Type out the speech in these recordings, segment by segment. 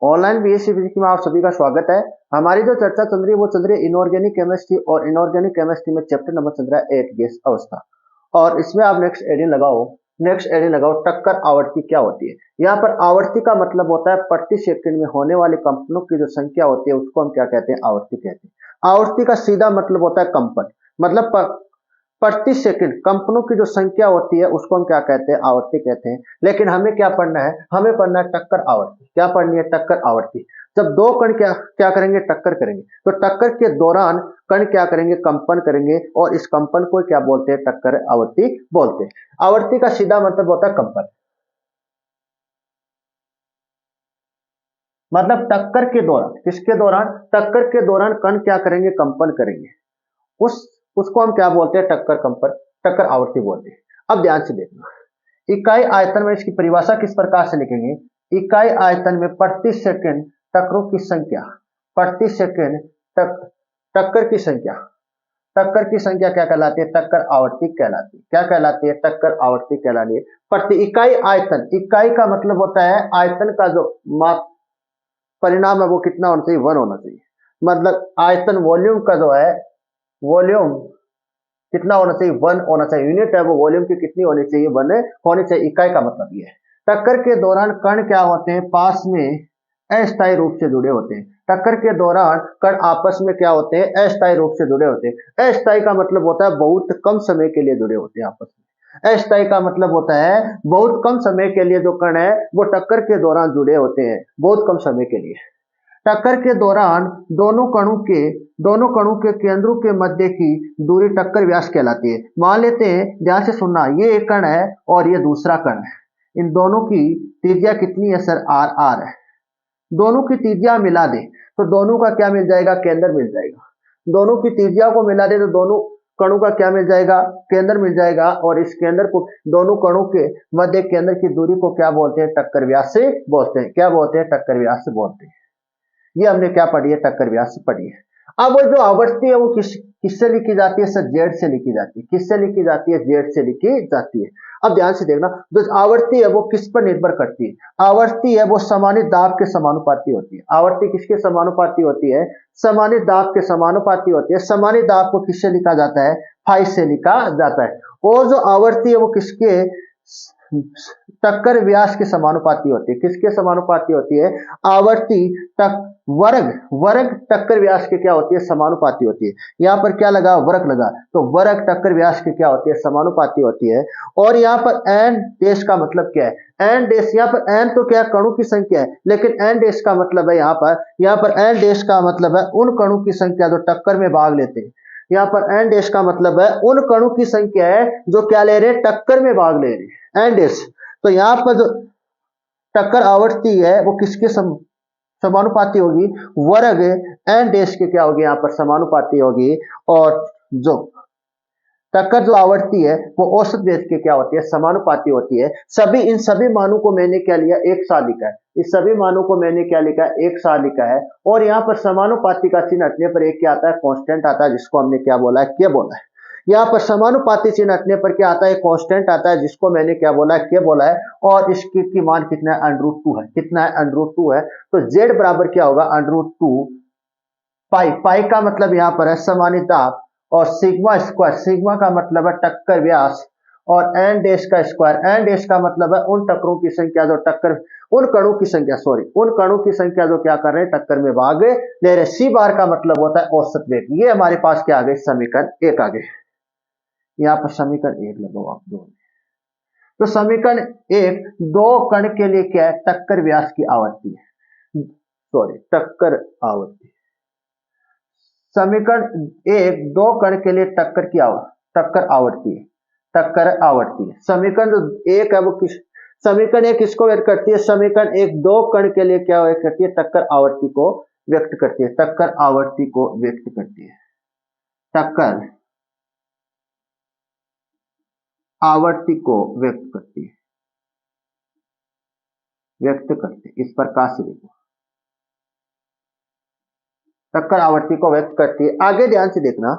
Online BSc physics में आप सभी का स्वागत है। हमारी जो चर्चा चल रही है वो चल रही है इनऑर्गेनिक केमिस्ट्री और इनऑर्गेनिक केमिस्ट्री में चैप्टर नंबर चल रहा है 8 गैस अवस्था। और इसमें आप नेक्स्ट एडिंग लगाओ टक्कर आवृत्ति क्या होती है। यहाँ पर आवृत्ति का मतलब होता है प्रति सेकंड में होने वाली कंपनों की जो संख्या होती है उसको हम क्या कहते हैं, आवृत्ति कहते हैं। आवृत्ति का सीधा मतलब होता है कंपन, मतलब प्रति सेकंड कंपनों की जो संख्या होती है उसको हम क्या कहते हैं, आवृत्ति कहते हैं। लेकिन हमें क्या पढ़ना है, हमें पढ़ना है टक्कर आवृत्ति। क्या पढ़नी है, टक्कर आवृत्ति। जब दो कण क्या क्या करेंगे, टक्कर करेंगे, तो टक्कर के दौरान कण क्या करेंगे, कंपन करेंगे, और इस कंपन को क्या बोलते हैं, टक्कर आवृत्ति बोलते हैं। आवृत्ति का सीधा मतलब होता है कंपन, मतलब टक्कर के दौरान, किसके दौरान, टक्कर के दौरान कण क्या करेंगे, कंपन करेंगे, उस उसको हम क्या बोलते हैं, टक्कर कंपन, टक्कर आवृत्ति बोलते हैं। अब ध्यान से देखना, इकाई आयतन में इसकी परिभाषा किस प्रकार से लिखेंगे। इकाई आयतन में प्रति सेकंड टक्करों की संख्या, प्रति सेकंड टक्कर की संख्या, टक्कर की संख्या क्या कहलाती है, टक्कर आवृत्ति कहलाती है। क्या कहलाती है, टक्कर आवृत्ति कहलाती है। प्रति इकाई आयतन, इकाई का मतलब होता है आयतन का जो माप परिणाम है वो कितना होना चाहिए, 1 होना चाहिए। मतलब आयतन वॉल्यूम का जो है, वॉल्यूम कितना होना चाहिए, 1 होना चाहिए। यूनिट है वो वॉल्यूम की कितनी होनी चाहिए, 1 होनी चाहिए। इकाई का मतलब ये है। टक्कर के दौरान कण क्या होते हैं, पास में अस्थायी रूप से जुड़े होते हैं। टक्कर के दौरान कण आपस में क्या होते हैं, अस्थायी रूप से जुड़े होते हैं। अस्थायी का मतलब होता है बहुत कम समय के लिए जुड़े होते हैं आपस में। अस्थायी का मतलब होता है बहुत कम समय के लिए जो कण है वो टक्कर के दौरान जुड़े होते हैं, बहुत कम समय के लिए। टक्कर के दौरान दोनों कणों के केंद्रों के मध्य की दूरी टक्कर व्यास कहलाती है। मान लेते हैं, ध्यान से सुनना, ये एक कण है और ये दूसरा कण है। इन दोनों की त्रिज्या कितनी है सर, आर आर है। दोनों की त्रिज्या मिला दे तो दोनों का क्या मिल जाएगा, केंद्र मिल जाएगा। दोनों की त्रिज्या को मिला दे तो दोनों कणों का क्या मिल जाएगा, केंद्र मिल जाएगा। और इस केंद्र को, दोनों कणों के मध्य केंद्र की दूरी को क्या बोलते हैं, टक्कर व्यास से बोलते हैं। क्या बोलते हैं, टक्कर व्यास से बोलते हैं। ये हमने क्या पढ़ी है, टक्कर व्यास से पढ़ी है। अब वो जो आवृत्ति है वो किससे लिखी जाती है सर, जेड से लिखी जाती है। किससे लिखी जाती है, जेड से लिखी जाती है। अब ध्यान से देखना, जो आवृत्ति है वो किस पर निर्भर करती है। आवृत्ति है वो समानित दाब के समानुपाती होती है। आवृत्ति किसके समानुपाती होती है, समानित दाब के समानुपाती होती है। समानित दाब को किससे लिखा जाता है, फाइ से लिखा जाता है। और जो आवृत्ति है वो किसके, टक्कर व्यास के समानुपाती होती है। किसके समानुपाती होती है, आवर्ती वर्ग टक्कर व्यास के क्या होती है, समानुपाती होती है। यहाँ पर क्या लगा, वर्ग लगा, तो वर्ग टक्कर व्यास के क्या होती है, समानुपाती होती है। और यहाँ पर एन डेश का मतलब क्या है, एन डेश, यहाँ पर एन तो क्या कणों की संख्या है, लेकिन एन डेश का मतलब है यहाँ पर एन डेश का मतलब है उन कणों की संख्या जो टक्कर में भाग लेते हैं। यहाँ पर एन डेश का मतलब है उन कणों की संख्या है जो क्या ले रहे हैं, टक्कर में भाग ले रहे हैं, एन डेश। तो यहाँ पर जो टक्कर आवृत्ति है वो किसके समानुपाती होगी, वर्ग एन डेश के क्या होगी, यहाँ पर समानुपाती होगी। और जो टक्कर जो आवृत्ति है वो औसत वेग के क्या होती है, समानुपाती होती है। इन सभी मानों को मैंने क्या लिया, एक साथ लिखा है। इस सभी मानों को मैंने क्या लिखा है, एक साथ लिखा है। और यहाँ पर समानुपाती का चिन्ह हटने पर एक क्या आता है, कांस्टेंट आता है, जिसको हमने क्या बोला है, के बोला है। यहाँ पर समानुपाती चिन्ह हटने पर क्या आता है, कांस्टेंट आता है, जिसको मैंने क्या बोला है, के बोला है। और इसकी की मान कितना है, √2 है। कितना है, √2 है। तो z बराबर क्या होगा, √2 पाई। पाई का मतलब यहाँ पर है समानित दाब, और सिग्मा स्क्वायर, सिग्मा का मतलब है टक्कर व्यास, और एन डेश का स्क्वायर, एन डेश का मतलब है उन टक्करों की संख्या जो टक्कर, उन कणों की संख्या, उन कणों की संख्या जो क्या कर रहे हैं, टक्कर में भाग ले रहे। सी बार का मतलब होता है औसत वेग। ये हमारे पास क्या आ गए, समीकरण 1 आ गए। यहाँ पर समीकरण 1 लगाओ आप दो। तो समीकरण 1, दो कण के लिए क्या है, टक्कर व्यास की आवृत्ति है, टक्कर आवृत्ति। समीकरण 1, दो कण के लिए टक्कर आवृत्ति है, टक्कर आवृत्ति है। समीकरण 1 है वो समीकरण 1 किसको व्यक्त करती है, समीकरण 1 दो कण के लिए क्या व्यक्त करती है, टक्कर आवृत्ति को व्यक्त करती है, टक्कर आवृत्ति को व्यक्त करती है, टक्कर आवृत्ति को व्यक्त करती है, इस प्रकार से देखो, टक्कर आवृत्ति को व्यक्त करती है। आगे ध्यान से देखना,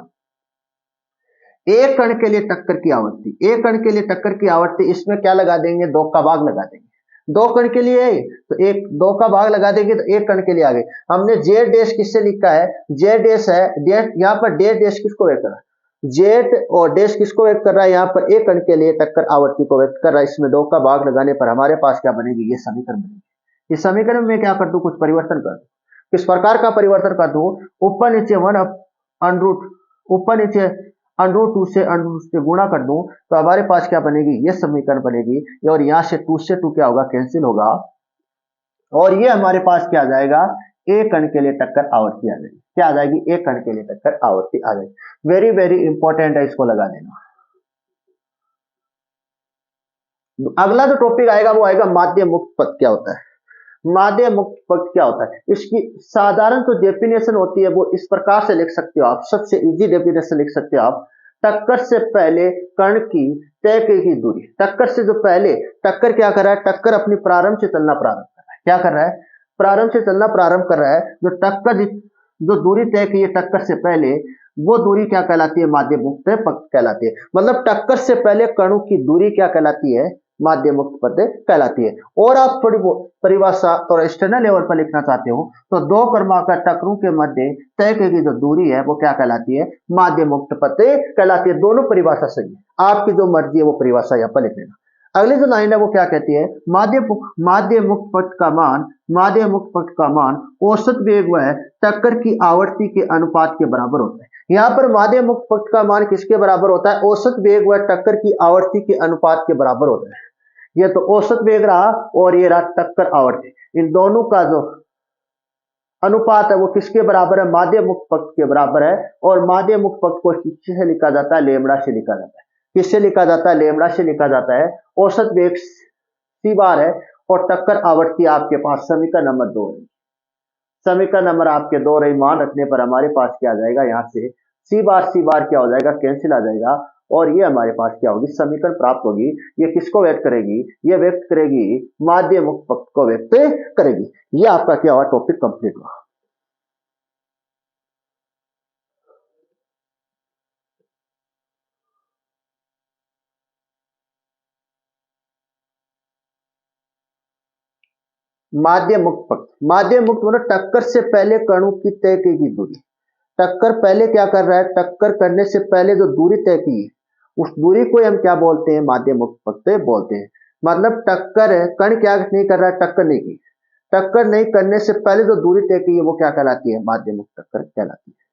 एक कण के लिए टक्कर की आवृत्ति, एक कण के लिए टक्कर की आवृत्ति, इसमें क्या लगा देंगे, 2 का भाग लगा देंगे। दो कण के लिए है, तो एक दो का भाग लगा देंगे तो एक कण के लिए आ गए। हमने जेड डैश किससे लिखा है, जेड डैश है, डैश यहाँ पर डेड डैश किसको व्यक्त कर रहा है, जेड और डैश किसको व्यक्त कर रहा है, यहाँ पर एक कण के लिए टक्कर आवर्ती को व्यक्त कर रहा है। इसमें दो का भाग लगाने पर हमारे पास क्या बनेगी, ये समीकरण बनेगी। इस समीकरण में क्या कर दूं, कुछ परिवर्तन कर दूं। किस प्रकार का परिवर्तन कर दूं, ऊपर नीचे वन अंडरूट, ऊपर नीचे √2 से √2 से गुणा कर दूं तो हमारे पास क्या बनेगी, ये समीकरण बनेगी। और यहां से 2 से 2 क्या होगा, कैंसिल होगा, और ये हमारे पास क्या आ जाएगा, एक कण के लिए टक्कर आवर्ती आ जाएगी। क्या आ जाएगी, एक कण के लिए टक्कर आवर्ती आ जाएगी। वेरी वेरी इंपॉर्टेंट है, इसको लगा देना। अगला जो टॉपिक आएगा वो आएगा माध्य मुक्त पद क्या होता है। माध्य मुक्त पद क्या होता है, इसकी साधारण जो डेफिनेशन होती है वो इस प्रकार से लिख सकते हो आप, सबसे इजी डेफिनेशन लिख सकते हो आप, टक्कर से पहले कण की तय की दूरी। टक्कर से जो पहले, टक्कर क्या कर रहा है, टक्कर अपनी प्रारंभ से चलना प्रारंभ कर रहा है। क्या कर रहा है, प्रारंभ से चलना प्रारंभ कर रहा है। जो टक्कर जो दूरी तय की है टक्कर से पहले, वो दूरी क्या कहलाती है, माध्य मुक्त पद कहलाती है। मतलब टक्कर से पहले कणों की दूरी क्या कहलाती है, माध्य मुक्त पद कहलाती है। और आप थोड़ी परिभाषा और एक्सटर्नल लेवल पर लिखना चाहते हो तो दो कर्माकर टक्करों के मध्य तय की जो दूरी है वो क्या कहलाती है, माध्य मुक्त पद कहलाती है। दोनों परिभाषा सही है, आपकी जो मर्जी है वो परिभाषा यहाँ पर लिख लेना। अगली जो लाइन है वो क्या कहती है, माध्य मुक्त पद का मान, माध्य मुक्त पद का मान औसत वेग व टक्कर की आवर्ती के अनुपात के बराबर होता है। यहाँ पर माध्य मुक्त पद का मान किसके बराबर होता है, औसत वेग व टक्कर की आवर्ती के अनुपात के बराबर होता है। ये तो औसत वेग रहा और ये रहा टक्कर आवर्ती, इन दोनों का जो अनुपात है वो किसके बराबर है, माध्य मुक्त पक्ष के बराबर है। और माध्य मुक्त पक्ष को किससे लिखा जाता है, लेमड़ा से लिखा जाता है। किससे लिखा जाता है, लेमड़ा से लिखा जाता है। औसत वेग सी बार है और टक्कर आवर्ती आपके पास समीकरण नंबर 2 है। समीकरण नंबर आपके 2 रही, मान रखने पर हमारे पास क्या आ जाएगा, यहाँ से सी बार क्या हो जाएगा, कैंसिल आ जाएगा। और ये हमारे पास क्या होगी, समीकरण प्राप्त होगी। ये किसको व्यक्त करेगी, ये व्यक्त करेगी माध्य मुक्त पक्ष को व्यक्त करेगी। ये आपका क्या हुआ, टॉपिक कंप्लीट हुआ। माध्य मुक्त पक्ष, माध्य मुक्त मतलब टक्कर से पहले कणों की तय की दूरी। टक्कर पहले क्या कर रहा है, टक्कर करने से पहले जो दूरी तय की है उस दूरी को हम क्या बोलते हैं, माध्य मुक्त पक्ष बोलते हैं। मतलब टक्कर है, कण क्या नहीं कर रहा है, टक्कर नहीं की, टक्कर नहीं करने से पहले जो दूरी तय की है वो क्या कहलाती है, माध्य मुक्त टक्कर कहलाती है।